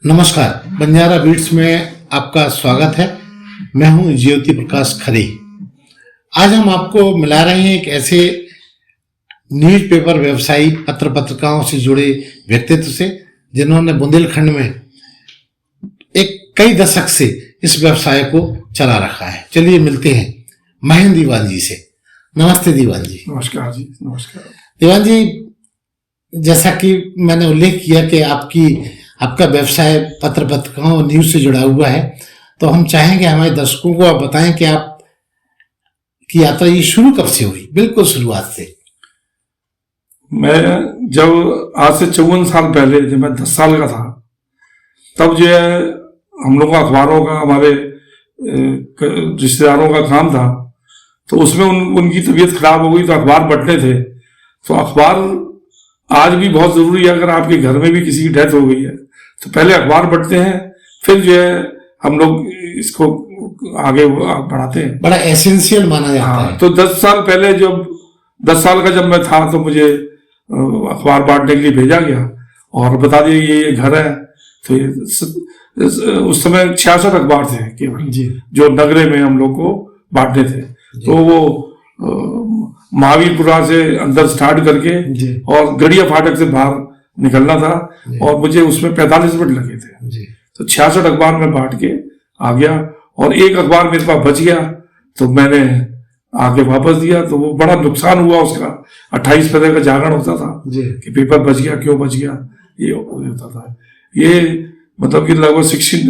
नमस्कार, बंजारा बीट्स में आपका स्वागत है। मैं हूं ज्योति प्रकाश खरे। आज हम आपको मिला रहे हैं एक ऐसे न्यूज़पेपर व्यवसायी पत्रकारों से जुड़े व्यक्तित्व से जिन्होंने बुंदेलखंड में एक कई दशक से इस व्यवसाय को चला रखा है। चलिए मिलते हैं महेंद्र दीवान जी से। नमस्ते दीवान जी। नमस्कार जी। नमस्कार दीवान जी, जैसा कि मैंने उल्लेख किया कि आपका व्यवसाय पत्रकारों न्यूज से जुड़ा हुआ है, तो हम चाहेंगे हमारे दर्शकों को आप बताएं कि आप की यात्रा ये शुरू कब से हुई, बिल्कुल शुरुआत से। मैं जब आज से 54 साल पहले, जब मैं 10 साल का था, तब जो है हम लोगों का अखबारों का, हमारे रिश्तेदारों का काम था, तो उसमें उनकी तबीयत खराब हो गई तो अखबार बंटने थे। तो अखबार आज भी बहुत जरूरी है। अगर आपके घर में भी किसी की डेथ हो गई है तो पहले अखबार पढ़ते हैं, फिर जो है हम लोग इसको आगे बढ़ाते हैं। बड़ा एसेंशियल माना जाता है। तो 10 साल पहले, जब 10 साल का जब मैं था, तो मुझे अखबार बांटने के लिए भेजा गया और बता दिया ये घर है। तो उस समय 66 अखबार थे केवल जो नगरे में हम लोग को बांटने थे। तो वो महावीरपुरा से अंदर स्टार्ट करके और गड़िया फाटक से बाहर निकलना था और मुझे उसमें 45 मिनट लगे थे। तो 66 अखबार में बांट के आ गया और एक अखबार मेरे पास बच गया, तो मैंने आके वापस दिया। तो वो बड़ा नुकसान हुआ उसका। 28 पैसे का जागरण होता था कि पेपर बच गया, क्यों बच गया, ये होता था। ये मतलब कि लगभग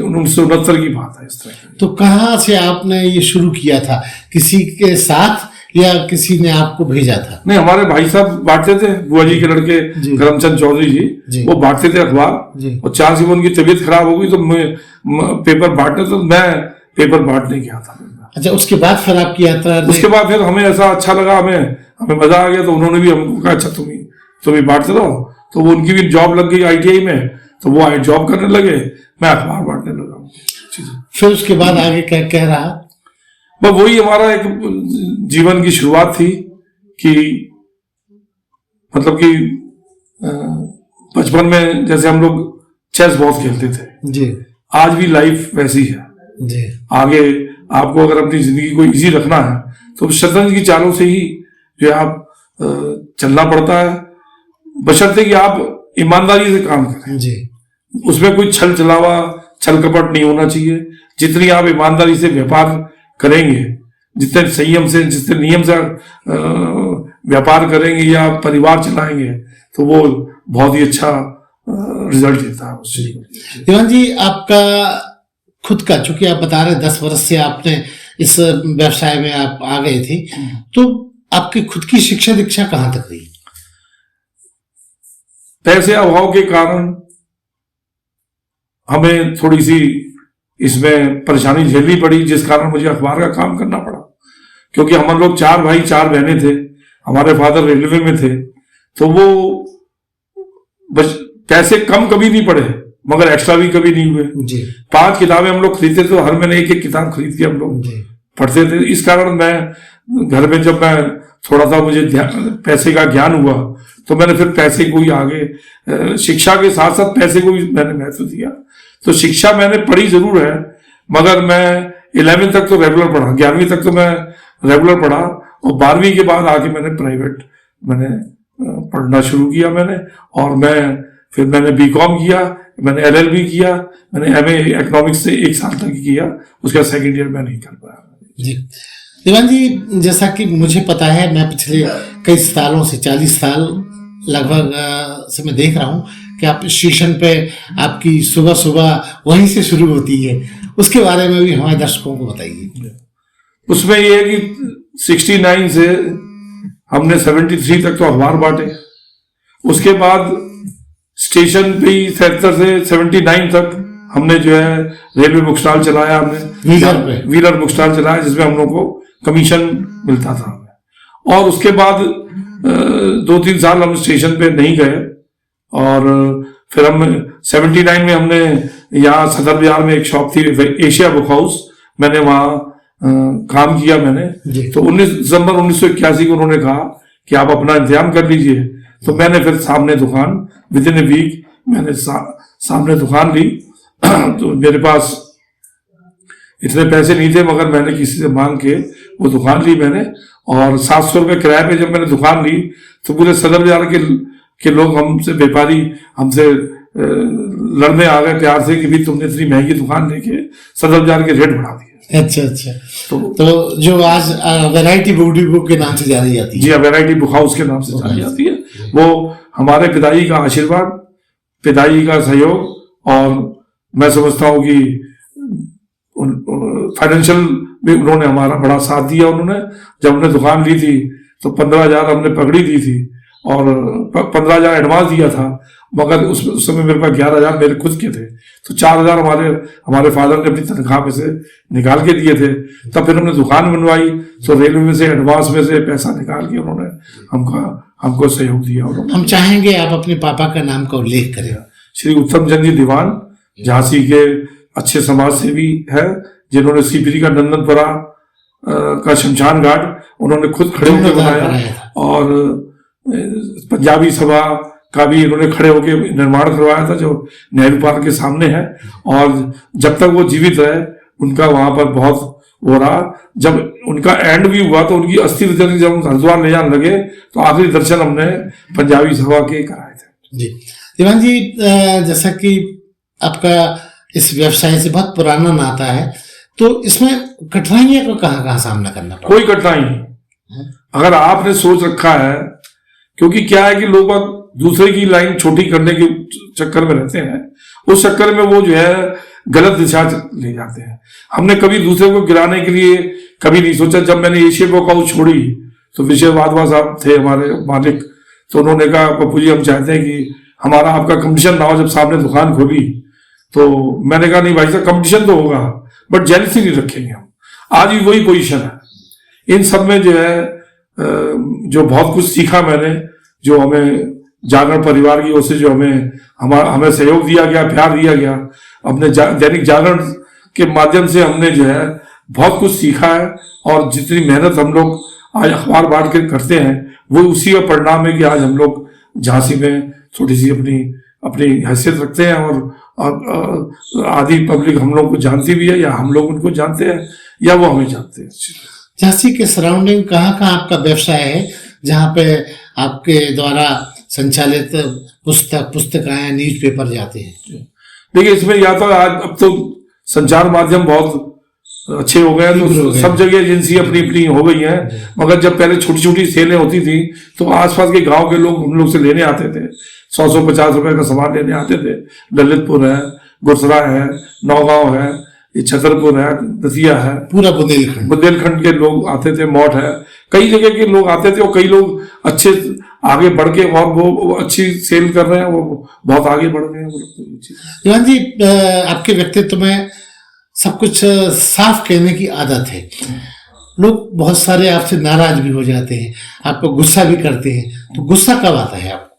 1969 की बात है इस तरह। तो कहाँ से आपने ये शुरू किया था? किसी के साथ या किसी ने आपको भेजा था? नहीं, हमारे भाई साहब बांटते थे, बुआ जी के लड़के करमचंद चौधरी जी, वो बांटते थे अखबार। और चार से उनकी तबीयत खराब हो गई तो पेपर बांटने, तो मैं पेपर बांटने गया था। अच्छा, उसके बाद फिर आपकी यात्रा? उसके बाद फिर हमें ऐसा अच्छा लगा, हमें मजा आ गया, तो उन्होंने भी हमको कहा अच्छा तुम ही बांटते रहो। तो वो उनकी भी जॉब लग गई ITI में, तो वो जॉब करने लगे, मैं अखबार बांटने लगा। फिर उसके बाद आगे क्या रहा? बस वही हमारा एक जीवन की शुरुआत थी कि मतलब कि बचपन में जैसे हम लोग चेस बहुत खेलते थे जी, आज भी लाइफ वैसी है जी। आगे आपको अगर अपनी जिंदगी को इजी रखना है तो शतरंज की चालों से ही जो आप चलना पड़ता है, बशर्ते कि आप ईमानदारी से काम करें जी। उसमें कोई छल कपट नहीं होना चाहिए। जितनी आप ईमानदारी से व्यापार करेंगे, जितने संयम से, जितने नियम से व्यापार करेंगे या परिवार चलाएंगे, तो वो बहुत ही अच्छा रिजल्ट देता है उससे। दीवान जी, आपका खुद का, चूंकि आप बता रहे 10 वर्ष से आपने इस व्यवसाय में आप आ गए थे, तो आपकी खुद की शिक्षा दीक्षा कहाँ तक रही? पैसे अभाव के कारण हमें थोड़ी सी इसमें परेशानी झेलनी पड़ी, जिस कारण मुझे अखबार का काम करना पड़ा। क्योंकि हम लोग 4 भाई 4 बहनें थे, हमारे फादर रेलवे में थे, तो वो पैसे कम कभी नहीं पड़े, मगर एक्स्ट्रा भी कभी नहीं हुए जी। 5 किताबें हम लोग खरीदते थे, हर महीने एक किताब खरीद के हम लोग पढ़ते थे। इस कारण मैं घर में, जब मैं थोड़ा सा मुझे पैसे का ज्ञान हुआ, तो मैंने फिर पैसे को ही आगे, शिक्षा के साथ साथ पैसे को भी मैंने महत्व दिया। तो शिक्षा मैंने पढ़ी जरूर है, मगर मैं 11वीं तक तो रेगुलर पढ़ा, 11वीं तक तो मैं रेगुलर पढ़ा, और 12वीं के बाद आके मैंने प्राइवेट पढ़ना शुरू किया और फिर मैंने BCom किया, मैंने LLB किया, मैंने MA इकोनॉमिक्स से 1 साल तक किया, उसका सेकेंड ईयर मैं नहीं कर पाया जी। दीवान जी, जैसा कि मुझे पता है, मैं पिछले कई सालों से 40 साल लगभग से मैं देख रहा हूँ कि आप स्टेशन पे आपकी सुबह वहीं से शुरू होती है। उसके बारे में भी हमारे दर्शकों को बताइए। उसमें ये है कि 69 से हमने 73 तक तो अखबार बांटे। उसके बाद स्टेशन पे ही 73 से 79 तक हमने जो है रेलवे बुक स्टॉल चलाया, हमने व्हीलर बुक स्टॉल चलाया, जिसमें हम लोग को कमीशन मिलता था। और उसके बाद 2-3 साल हम स्टेशन पे नहीं गए, और फिर हम 79 में हमने यहाँ सदर बाजार में एक शॉप थी, एशिया बुक हाउस, मैंने वहाँ काम किया तो 19 दिसंबर 1981 को उन्होंने कहा कि आप अपना इंतजाम कर लीजिए। तो मैंने फिर सामने दुकान, विद इन ए वीक मैंने सामने दुकान ली तो मेरे पास इतने पैसे नहीं थे, मगर मैंने किसी से मांग के वो दुकान ली मैंने, और 700 रुपये किराए पे जब मैंने दुकान ली तो पूरे सदर बाजार के लोग हमसे, व्यापारी हमसे लड़ने आ गए प्यार से कि भी तुमने इतनी महंगी दुकान लेके सदर बाजार के रेट बढ़ा दिए। अच्छा अच्छा। तो जो आज वैरायटी बुक के नाम से जानी जाती है। जी हाँ, वैरायटी बुक हाउस के नाम से जानी जाती है। वो हमारे पिताजी का आशीर्वाद, पिताजी का सहयोग, और मैं समझता हूँ कि फाइनेंशियल भी उन्होंने हमारा बड़ा साथ दिया। उन्होंने जब हमने दुकान ली थी तो 15,000 हमने पकड़ी दी थी और 15,000 एडवांस दिया था, मगर उस समय मेरे पास 11,000 मेरे खुद के थे, तो 4,000 हमारे फादर ने अपनी तनख्वाह में से निकाल के दिए थे। तब फिर हमने दुकान बनवाई तो रेलवे में से एडवांस में से पैसा निकाल के उन्होंने हमको सहयोग दिया। हम चाहेंगे आप अपने पापा का नाम का उल्लेख करें। श्री उत्तम चंद जी दीवान झांसी के अच्छे समाज सेवी है, जिन्होंने सीपीरी का नंदनपुरा का शमशान घाट उन्होंने खुद खड़े होकर बनाया, और पंजाबी सभा का भी इन्होंने खड़े होकर निर्माण करवाया था, जो नेहरू पार्क के सामने है। और जब तक वो जीवित रहे उनका वहां पर बहुत वो रहा। जब उनका एंड भी हुआ तो उनकी अस्थि विसर्जन जब हम हरिद्वार ले जाने लगे तो आखिरी दर्शन हमने पंजाबी सभा के कराए थे। जी दीवान जी, जैसा कि आपका इस व्यवसाय से बहुत पुराना नाता है, तो इसमें कठिनाइयों को कहाँ सामना करना पड़ा? कोई कठिनाई नहीं, अगर आपने सोच रखा है, क्योंकि क्या है कि लोग दूसरे की लाइन छोटी करने के चक्कर में रहते हैं, उस चक्कर में वो जो है गलत दिशा ले जाते हैं। हमने कभी दूसरे को गिराने के लिए कभी नहीं सोचा। जब मैंने एशिया बुक छोड़ी तो विजय वाधवा साहब थे हमारे मालिक, तो उन्होंने कहा पप्पू जी हम चाहते हैं कि हमारा आपका कंपटीशन ना हो। जब सामने दुकान खोली तो मैंने कहा नहीं भाई साहब, कंपटीशन तो होगा बट जेलसी नहीं रखेंगे हम। आज भी वही पोजीशन है। इन सब में जो है जो बहुत कुछ सीखा मैंने, जो हमें जागरण परिवार की ओर से जो हमें सहयोग दिया गया, प्यार दिया गया, अपने दैनिक जागरण के माध्यम से हमने जो है बहुत कुछ सीखा है। और जितनी मेहनत हम लोग आज अखबार बांट के करते हैं वो उसी का परिणाम है कि आज हम लोग झांसी में थोड़ी सी अपनी हैसियत रखते हैं, और आधी पब्लिक हम लोग को जानती भी है, या हम लोग उनको जानते हैं या वो हमें जानते हैं। झांसी के सराउंडिंग कहाँ आपका व्यवसाय है जहाँ पे आपके द्वारा संचालित पुस्तकाएं, न्यूज़पेपर जाते हैं? देखिए, इसमें या तो आज अब तो संचार माध्यम बहुत अच्छे हो गए हैं, तो सब जगह एजेंसी अपनी अपनी हो गई है। मगर जब पहले छोटी छोटी सेलें होती थी तो आसपास के गांव के लोग हम लोग से लेने आते थे, 100-150 रुपए का सामान लेने आते थे। ललितपुर है, गुरसरा है, नौगांव है, ये छतरपुर है, दतिया है, पूरा बुंदेलखंड के लोग आते थे, मौठ है, कई जगह के लोग आते थे। और कई लोग अच्छे आगे बढ़ के और वो अच्छी सेल कर रहे हैं, वो बहुत आगे बढ़ गए हैं। दीवान जी, आपके व्यक्तित्व में सब कुछ साफ कहने की आदत है। लोग बहुत सारे आपसे नाराज भी हो जाते हैं, आपको गुस्सा भी करते हैं, तो गुस्सा कब आता है आपको?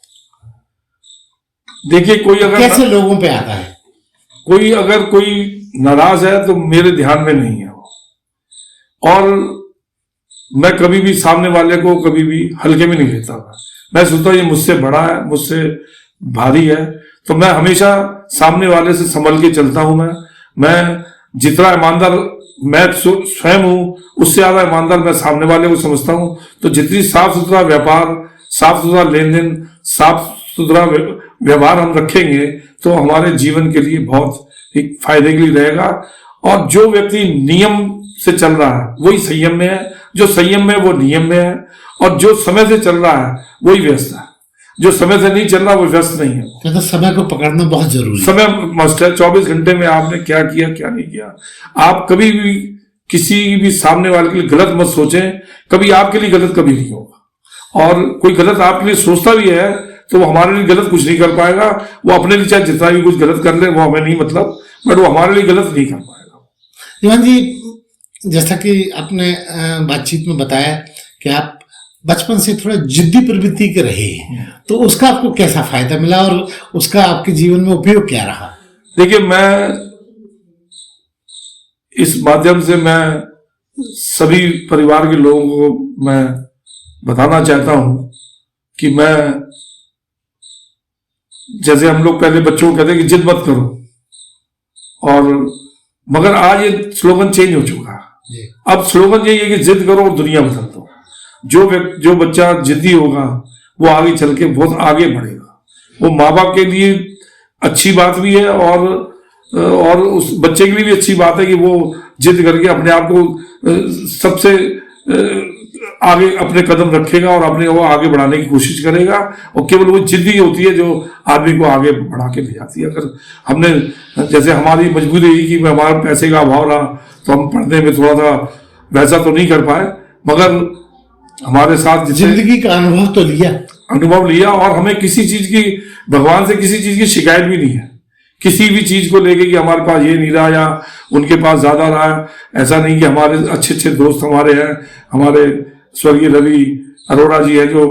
देखिए, कोई अगर कैसे लोगों पे आता है? कोई नाराज है तो मेरे ध्यान में नहीं है वो, और मैं कभी भी सामने वाले को कभी भी हल्के में नहीं लेता। मैं सोचता हूँ ये मुझसे बड़ा है, मुझसे भारी है, तो मैं हमेशा सामने वाले से संभल के चलता हूं। मैं जितना ईमानदार मैं स्वयं हूं, उससे ज्यादा ईमानदार मैं सामने वाले को समझता हूं। तो जितनी साफ सुथरा व्यापार, साफ सुथरा लेन देन, साफ सुथरा व्यवहार हम रखेंगे तो हमारे जीवन के लिए बहुत एक फायदे के लिए रहेगा। और जो व्यक्ति नियम से चल रहा है वही संयम में है, जो संयम में वो नियम में है, और जो समय से चल रहा है वही व्यस्त है, जो समय से नहीं चल रहा वो व्यस्त नहीं है। तो समय को पकड़ना बहुत जरूरी है। समय मस्ट है। 24 घंटे में आपने क्या किया क्या नहीं किया। आप कभी भी किसी भी सामने वाले के लिए गलत मत सोचें, कभी आपके लिए गलत कभी नहीं होगा। और कोई गलत आपके लिए सोचता भी है तो वो हमारे लिए गलत कुछ नहीं कर पाएगा। वो अपने लिए चाहे जितना भी कुछ गलत कर ले, वो हमें नहीं मतलब, बट वो हमारे लिए गलत नहीं कर पाएगा। दीवान जी, जैसा कि आपने बातचीत में बताया कि आप बचपन से थोड़ा जिद्दी प्रवृत्ति के रहे हैं, तो उसका आपको कैसा फायदा मिला और उसका आपके जीवन में उपयोग क्या रहा? देखिए, मैं इस माध्यम से मैं सभी परिवार के लोगों को मैं बताना चाहता हूं कि मैं, जैसे हम लोग पहले बच्चों को कहते हैं कि जिद मत करो, और मगर आज ये स्लोगन चेंज हो चुका है। अब स्लोगन यही है कि जिद करो और दुनिया बदल दो। जो बच्चा जिद्दी होगा वो आगे चल के बहुत आगे बढ़ेगा। वो माँ बाप के लिए अच्छी बात भी है और उस बच्चे के लिए भी अच्छी बात है कि वो जिद करके अपने आप को सबसे आगे अपने कदम रखेगा और अपने वो आगे बढ़ाने की कोशिश करेगा। और केवल वो जिद ही होती है जो आदमी को आगे बढ़ा के ले जाती है। अगर हमने जैसे हमारी मजबूरी रही कि हमारे पैसे का अभाव रहा तो हम पढ़ने में थोड़ा सा वैसा तो नहीं कर पाए, मगर हमारे साथ जिंदगी का अनुभव तो लिया और हमें किसी चीज की, भगवान से किसी चीज की शिकायत भी नहीं है। किसी भी चीज को लेके कि हमारे पास ये नहीं रहा या उनके पास ज्यादा रहा, ऐसा नहीं कि हमारे अच्छे अच्छे दोस्त हमारे हैं। हमारे स्वर्गीय रवि अरोड़ा जी है जो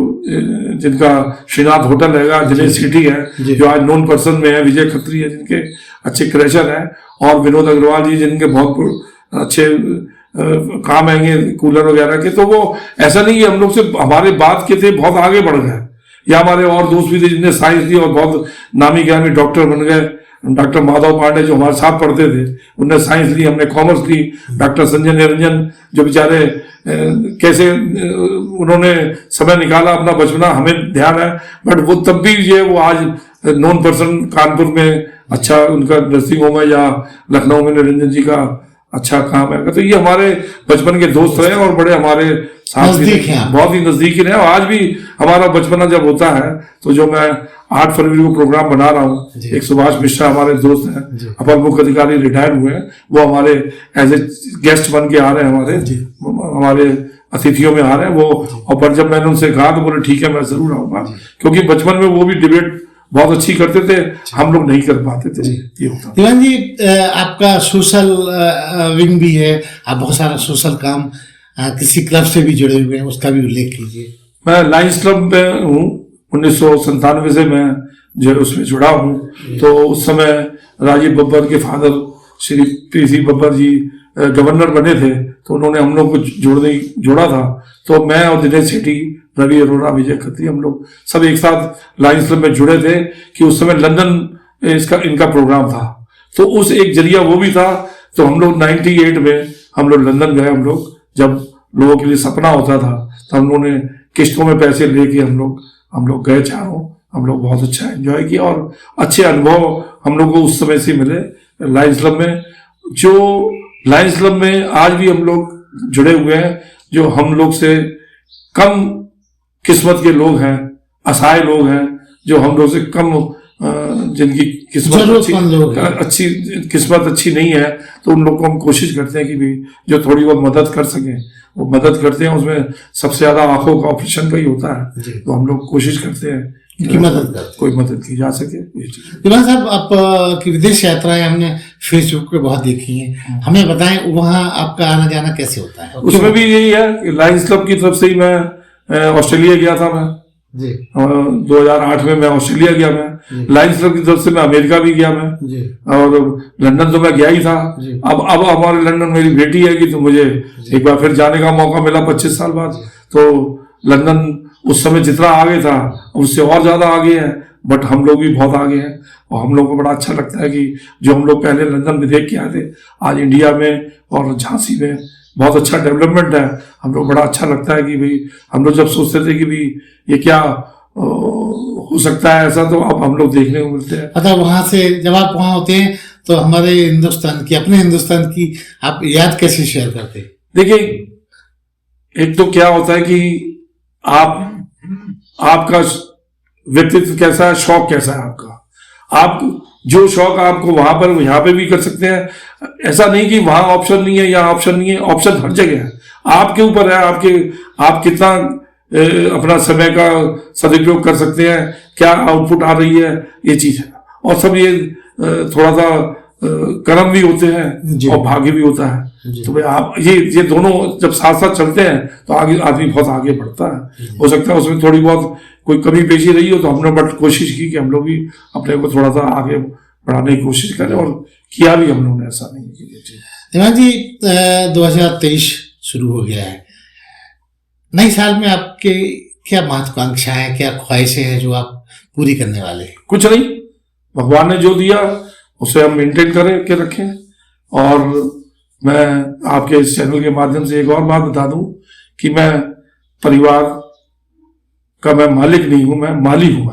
जिनका श्रीनाथ होटल है, जिले सिटी है, जो आज नोन पर्सन में है, विजय खत्री है जिनके अच्छे क्रैशर हैं, और विनोद अग्रवाल जी जिनके बहुत अच्छे काम आएंगे कूलर वगैरह के। तो वो ऐसा नहीं है हम लोग से हमारे बात के थे बहुत आगे बढ़ गए। या हमारे और दोस्त भी थे जिनने साइंस ली और बहुत नामी ज्ञानी डॉक्टर बन गए। डॉक्टर माधव पांडे जो हमारे साथ पढ़ते थे उनने साइंस ली, हमने कॉमर्स ली। डॉक्टर संजय निरंजन जो बेचारे कैसे उन्होंने समय निकाला अपना बचपना, हमें ध्यान है, बट वो तब भी ये वो आज नॉन पर्सन कानपुर में अच्छा उनका नर्सिंग होम है या लखनऊ में निरंजन जी का अच्छा काम है। तो ये हमारे बचपन के दोस्त रहे और बड़े हमारे साथ बहुत ही नजदीकी रहे। और आज भी हमारा बचपना जब होता है तो जो मैं 8 फरवरी को प्रोग्राम बना रहा हूँ, एक सुभाष मिश्रा हमारे दोस्त हैं, अपर मुख्य अधिकारी रिटायर हुए हैं, वो हमारे एज ए गेस्ट बन के आ रहे हैं, हमारे अतिथियों में आ रहे हैं वो। और पर जब मैंने उनसे कहा तो बोले ठीक है मैं जरूर आऊंगा, क्योंकि बचपन में वो भी डिबेट बहुत अच्छी करते थे, हम लोग नहीं कर पाते थे। ये होता। दीवान जी, आपका सोशल विंग भी है, आप बहुत सारा सोशल काम किसी क्लब से भी जुड़े हुए हैं, उसका भी उल्लेख कीजिए। मैं लायंस क्लब में हूँ, 1997 से मैं जो उसमें जुड़ा हूँ। तो उस समय राजीव बब्बर के फादर श्री पी.सी. बब्बर जी गवर्नर बने थे, तो उन्होंने हम लोग को जोड़ा था। तो मैं और दिनेश सेठी, रवि अरोड़ा, विजय खत्री, हम लोग सब एक साथ लायंस क्लब में जुड़े थे कि उस समय लंदन इनका प्रोग्राम था। तो उस एक जरिया वो भी था। तो हम लोग 98 में हम लोग लंदन गए। हम लोग जब लोगों के लिए सपना होता था तो हम लोगों ने किस्तों में पैसे लेके हम लोग गए चारों। हम लोग बहुत अच्छा एंजॉय किया और अच्छे अनुभव हम लोग को उस समय से मिले लायंस क्लब में। जो लायंस क्लब में आज भी हम लोग जुड़े हुए हैं, जो हम लोग से कम किस्मत के लोग हैं, असहाय लोग हैं, जो हम लोग से कम जिनकी किस्मत अच्छी किस्मत अच्छी नहीं है, तो उन लोग को हम कोशिश करते हैं कि भी जो थोड़ी बहुत मदद कर सकें वो मदद करते हैं। उसमें सबसे ज्यादा आंखों का ऑपरेशन का ही होता है, तो हम लोग कोशिश करते हैं कि कोई मदद की जा सके। दीवान साहब, आप की विदेश यात्राएं हमने फेसबुक पे बहुत देखी हैं, हमें बताएं वहाँ आपका आना जाना कैसे होता है? उसमें भी यही है कि लायंस क्लब की तरफ से ही मैं ऑस्ट्रेलिया गया था। मैं 2008 में मैं ऑस्ट्रेलिया गया। मैं लायंस क्लब की तरफ से मैं अमेरिका भी गया मैं, और लंदन तो मैं गया ही था। अब हमारे लंदन मेरी बेटी है कि तो मुझे एक बार फिर जाने का मौका मिला 25 साल बाद। तो लंदन उस समय जितना आगे था उससे और ज्यादा आगे है, बट हम लोग भी बहुत आगे हैं। और हम लोग को बड़ा अच्छा लगता है कि जो हम लोग पहले लंदन में देख के आए थे, आज इंडिया में और झांसी में बहुत अच्छा डेवलपमेंट है। हम लोग बड़ा अच्छा लगता है कि भाई हम लोग जब सोचते थे कि भाई ये क्या हो सकता है ऐसा, तो अब हम लोग देखने को मिलते हैं। अच्छा, वहां से जब आप वहां होते हैं तो हमारे हिंदुस्तान की, अपने हिंदुस्तान की आप याद कैसे शेयर करते हैं? देखिए, एक तो क्या होता है कि आपका व्यक्तित्व कैसा है, शौक कैसा है आपका। आप जो शौक आपको वहां पर यहाँ पे भी कर सकते हैं। ऐसा नहीं कि वहां ऑप्शन नहीं है, यहाँ ऑप्शन नहीं है, ऑप्शन हर जगह है। आपके ऊपर है, आप कितना अपना समय का सदुपयोग कर सकते हैं, क्या आउटपुट आ रही है, ये चीज है। और सब ये थोड़ा सा कर्म भी होते हैं और भाग्य भी होता है। तो भाई आप ये दोनों जब साथ साथ चलते हैं तो आगे आदमी बहुत आगे बढ़ता है। हो सकता है उसमें थोड़ी बहुत कोई कमी पेशी रही हो, तो हमने बट कोशिश की कि हम लोग भी अपने को थोड़ा सा आगे बढ़ाने की कोशिश करें, और किया भी हम लोगों ने, ऐसा नहीं किया। दीवान जी, 2023 शुरू हो गया है। नए साल में आपके क्या महत्वाकांक्षाएं, क्या ख्वाहिशें हैं जो आप पूरी करने वाले हैं? कुछ नहीं, भगवान ने जो दिया उसे हम मेंटेन करें के रखें। और मैं आपके इस चैनल के माध्यम से एक और बात बता दूं कि मैं परिवार का मैं मालिक नहीं हूं, मैं माली हूं।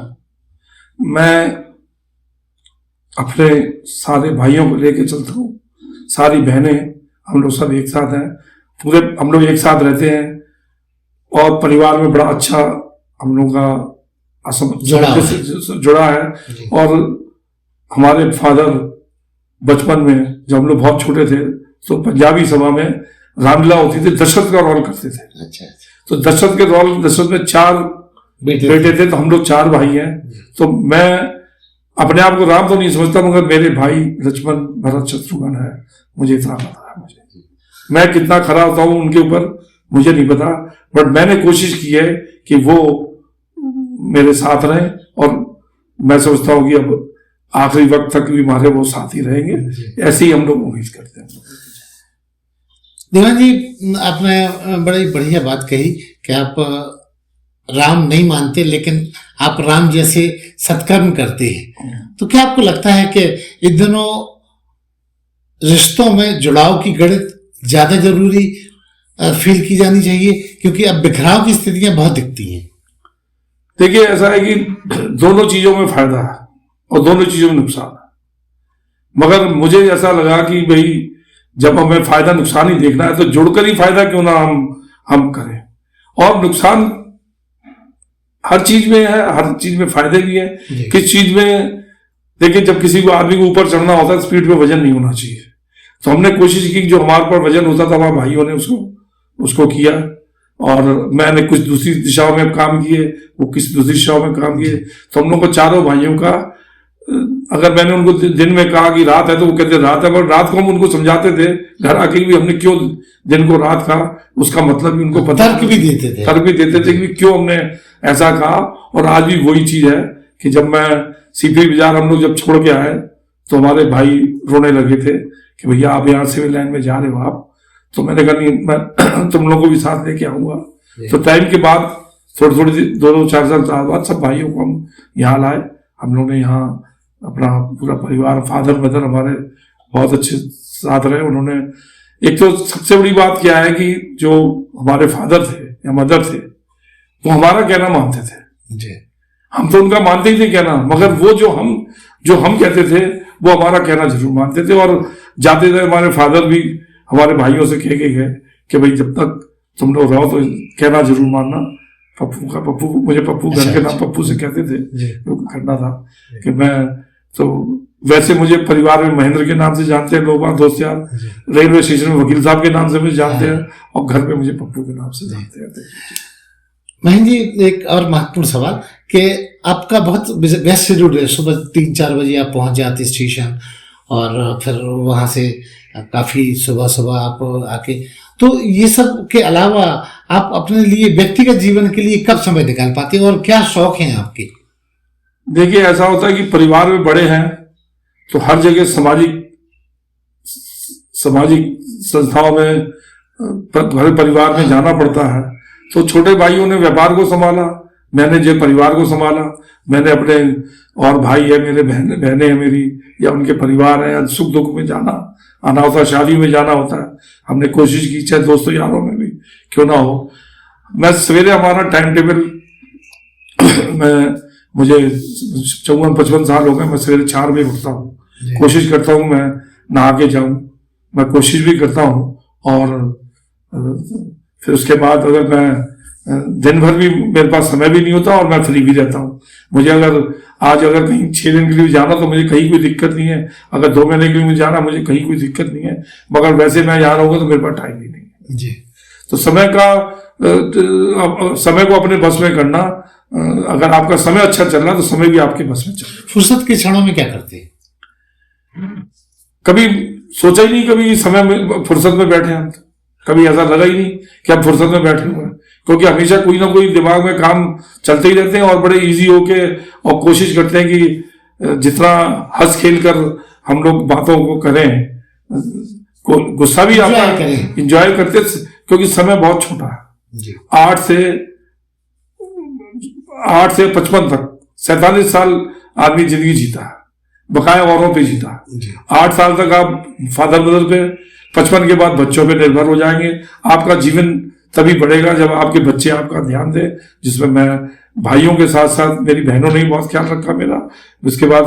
मैं अपने सारे भाइयों को लेके चलता हूं, सारी बहनें, हम लोग सब एक साथ हैं, पूरे हम लोग एक साथ रहते हैं और परिवार में बड़ा अच्छा हम लोग का जुड़ा है। और हमारे फादर बचपन में जब हम लोग बहुत छोटे थे तो पंजाबी सभा में रामलीला होती थी, दशरथ का रोल करते थे। अच्छा। तो दशरथ में 4 बेटे थे, तो हम लोग 4 भाई हैं। तो मैं अपने आप को राम तो नहीं समझता, मगर मेरे भाई लक्ष्मण भरत शत्रुघ्न है, मुझे इतना पता है। मैं कितना खरा होता हूं उनके ऊपर मुझे नहीं पता, बट मैंने कोशिश की है कि वो मेरे साथ रहें, और मैं समझता हूं कि अब आखिरी वक्त तक भी हमारे वो साथ ही रहेंगे, ऐसे ही हम लोग उम्मीद करते हैं। दीवान जी, आपने बड़ी बढ़िया बात कही कि आप राम नहीं मानते, लेकिन आप राम जैसे सत्कर्म करते हैं। तो क्या आपको लगता है कि इन दोनों रिश्तों में जुड़ाव की गणित ज्यादा जरूरी फील की जानी चाहिए, क्योंकि अब बिखराव की स्थितियां बहुत दिखती हैं? देखिए, ऐसा है कि दोनों चीजों में फायदा है और दोनों चीजों में नुकसान है, मगर मुझे ऐसा लगा कि भाई जब हमें फायदा नुकसान ही देखना है तो जुड़कर ही फायदा क्यों ना हम करें। और नुकसान हर चीज में है, हर चीज में फायदे भी है। किस चीज में, देखिए, जब किसी को आदमी को ऊपर चढ़ना होता है, स्पीड पे वजन नहीं होना चाहिए। तो हमने कोशिश की, जो हमारे पर वजन होता था हमारे भाइयों ने उसको किया, और मैंने कुछ दूसरी दिशाओं में काम किए, वो किसी दूसरी दिशाओं में काम किए। तो हम लोग को चारों भाइयों का, अगर मैंने उनको दिन में कहा कि रात है तो वो कहते रात है, पर रात को हम उनको समझाते थे घर आके भी, हमने क्यों दिन को रात कहा, उसका मतलब भी उनको पता, तर्क भी देते थे कि क्यों हमने ऐसा कहा। और आज भी वही चीज है कि जब मैं सीपी बाजार हम लोग जब छोड़ के आए तो हमारे भाई रोने लगे थे कि भैया आप यहाँ सिविल लाइन में जा रहे हो आप। तो मैंने कहा नहीं, मैं तुम लोगों को भी साथ लेके आऊंगा। तो टाइम के बाद थोड़ी 2-4 साल बाद सब भाइयों को हम यहाँ लाए। हम लोग ने यहाँ अपना पूरा परिवार, फादर मदर हमारे बहुत अच्छे साथ रहे। उन्होंने, एक तो सबसे बड़ी बात क्या है कि जो हमारे फादर थे या मदर थे, वो हमारा कहना मानते थे। हम तो उनका मानते ही थे कहना, मगर वो जो हम कहते थे वो हमारा कहना जरूर मानते थे। और जाते थे हमारे फादर भी हमारे भाइयों से कह के गए कि भाई जब तक तुम लोग रहो तो कहना जरूर मानना। पप्पू मुझे पप्पू घर के नाम पप्पू से कहते थे, करना था कि मैं तो वैसे मुझे परिवार में महेंद्र के नाम से जानते हैं लोग, दोस्त यार, रेलवे स्टेशन में वकील साहब के नाम से मुझे जानते हैं, और घर पे मुझे पप्पू के नाम से जानते हैं। महेंद्र जी, एक और महत्वपूर्ण सवाल कि आपका बहुत व्यस्त शेड्यूल है, सुबह 3-4 बजे आप पहुंच जाते स्टेशन, और फिर वहां से काफी सुबह आप आके, तो ये सब के अलावा आप अपने लिए व्यक्तिगत जीवन के लिए कब समय निकाल पाते हैं और क्या शौक हैं आपके? देखिए, ऐसा होता है कि परिवार में बड़े हैं तो हर जगह सामाजिक संस्थाओं में, परिवार में जाना पड़ता है। तो छोटे भाइयों ने व्यापार को संभाला, मैंने जो परिवार को संभाला। मैंने अपने और भाई है मेरे, बहनें हैं मेरी, या उनके परिवार है, या सुख दुख में जाना आना होता है, शादी में जाना होता है। हमने कोशिश की, चाहे दोस्तों यारों में भी क्यों ना हो। मैं सवेरे, हमारा टाइम टेबल, मुझे 54-55 साल हो गए, मैं सवेरे 4 बजे उठता हूँ। कोशिश करता हूँ मैं नहा के जाऊं, मैं कोशिश भी करता हूँ। और फिर उसके बाद अगर मैं दिन भर भी मेरे पास समय भी नहीं होता और मैं फ्री भी रहता हूँ। मुझे अगर कहीं 6 दिन के लिए जाना तो मुझे कहीं कोई दिक्कत नहीं है, अगर 2 महीने के लिए जाना मुझे कहीं कोई दिक्कत नहीं है, मगर वैसे मैं यहाँ रहूंगा तो मेरे पास टाइम ही नहीं है जी। तो समय को अपने बस में करना, अगर आपका समय अच्छा चल रहा है तो समय भी आपके बस में चल रहा है। फुर्सत के क्षणों में क्या करते हैं? कभी सोचा ही नहीं, कभी समय में फुर्सत में बैठे हम, कभी ऐसा लगा ही नहीं कि हम फुर्सत में बैठे हुए हैं, क्योंकि हमेशा कोई ना कोई दिमाग में काम चलते ही रहते हैं और बड़े इजी होके और कोशिश करते हैं कि जितना हंस खेल कर हम लोग बातों को करें, गुस्सा भी आता है, इंजॉय करते, क्योंकि समय बहुत छोटा है। 8 से 55 तक 47 साल आदमी जिंदगी जीता है, बकाया औरों पे जीता। 8 साल तक आप फादर मदर पे, 55 के बाद बच्चों पे निर्भर हो जाएंगे। आपका जीवन तभी बढ़ेगा जब आपके बच्चे आपका ध्यान दें, जिसमें मैं भाइयों के साथ साथ मेरी बहनों ने भी बहुत ख्याल रखा मेरा। उसके बाद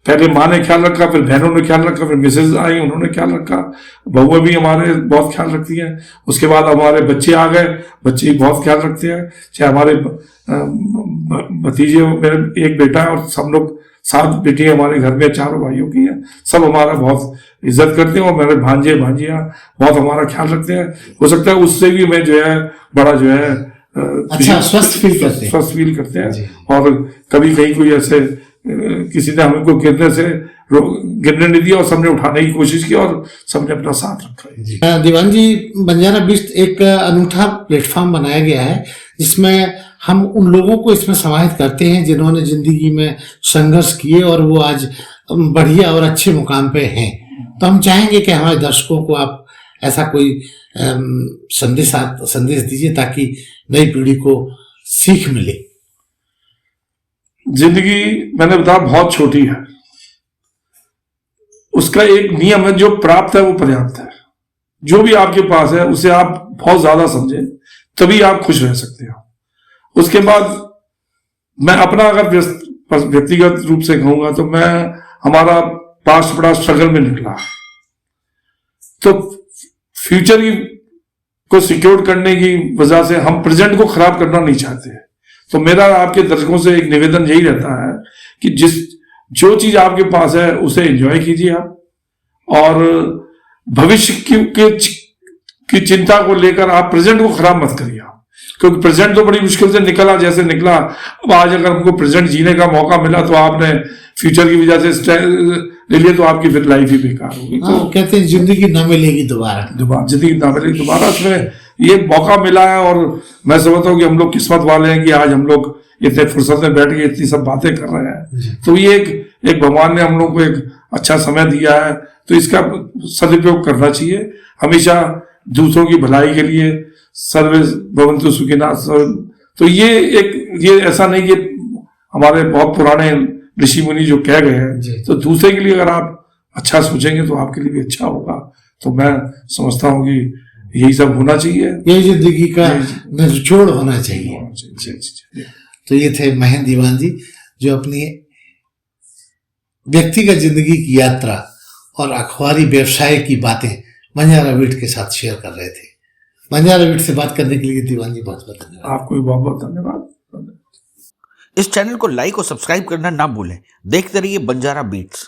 पहले माँ ने ख्याल रखा, फिर बहनों ने ख्याल रखा, फिर मिसेज आई, उन्होंने ख्याल रखा, बहुएं भी हमारे बहुत ख्याल रखती हैं। उसके बाद हमारे बच्चे आ गए, बच्चे भी बहुत ख्याल रखते हैं। चाहे हमारे भतीजे, मेरे एक बेटा है और सब लोग 7 बेटी हमारे घर में, 4 भाइयों की है, सब हमारा बहुत इज्जत करते हैं और मेरे भांजे भांजियां बहुत हमारा ख्याल रखते हैं। हो सकता है उससे भी मैं जो है बड़ा जो है अच्छा स्वस्थ फील करते हैं। और कभी कहीं कोई ऐसे किसी ने हमको गिरने नहीं दिया और सबने उठाने की कोशिश की और सबने अपना साथ रखा। दीवान जी, बंजारा बीट्स एक अनूठा प्लेटफॉर्म बनाया गया है जिसमें हम उन लोगों को इसमें समाहित करते हैं जिन्होंने जिंदगी में संघर्ष किए और वो आज बढ़िया और अच्छे मुकाम पे हैं। तो हम चाहेंगे कि हमारे दर्शकों को आप ऐसा कोई संदेश दीजिए ताकि नई पीढ़ी को सीख मिले। जिंदगी मैंने बताया बहुत छोटी है, उसका एक नियम है, जो प्राप्त है वो पर्याप्त है। जो भी आपके पास है उसे आप बहुत ज्यादा समझें, तभी आप खुश रह सकते हो। उसके बाद मैं अपना अगर व्यक्तिगत रूप से कहूंगा तो मैं हमारा पास्ट बड़ा स्ट्रगल में निकला, तो फ्यूचर को सिक्योर करने की वजह से हम प्रेजेंट को खराब करना नहीं चाहते। तो मेरा आपके दर्शकों से एक निवेदन यही रहता है कि जो चीज आपके पास है उसे एंजॉय कीजिए आप, और भविष्य की चिंता को लेकर आप प्रेजेंट को खराब मत करिए आप, क्योंकि प्रेजेंट तो बड़ी मुश्किल से निकला जैसे निकला। अब आज अगर हमको प्रेजेंट जीने का मौका मिला तो आपने फ्यूचर की वजह से ले लिया तो आपकी फिर लाइफ ही बेकार होगी। तो कहते हैं जिंदगी ना मिलेगी दोबारा, जिंदगी ना मिलेगी दोबारा। इसमें ये मौका मिला है और मैं समझता हूँ कि हम लोग किस्मत वाले हैं कि आज हम लोग इतने फुर्सत में बैठ के इतनी सब बातें कर रहे हैं। तो ये एक भगवान ने हम लोग को एक अच्छा समय दिया है, तो इसका सदुपयोग करना चाहिए हमेशा दूसरों की भलाई के लिए। सर्वे भवन्तु सुखिनः। तो ये ऐसा नहीं कि हमारे बहुत पुराने ऋषि मुनि जो कह गए हैं, तो दूसरे के लिए अगर आप अच्छा सोचेंगे तो आपके लिए भी अच्छा होगा। तो मैं समझता हूँ कि यही सब होना चाहिए, यही जिंदगी का निचोड़ होना चाहिए। तो ये थे महेंद्र दीवान जी जो अपनी व्यक्तिगत जिंदगी की यात्रा और अखबारी व्यवसाय की बातें बंजारा बीट के साथ शेयर कर रहे थे। बंजारा बीट से बात करने के लिए दीवान जी बहुत बहुत धन्यवाद। आपको भी बहुत बहुत धन्यवाद। इस चैनल को लाइक और सब्सक्राइब करना ना भूलें। देखते रहिए बंजारा बीट्स।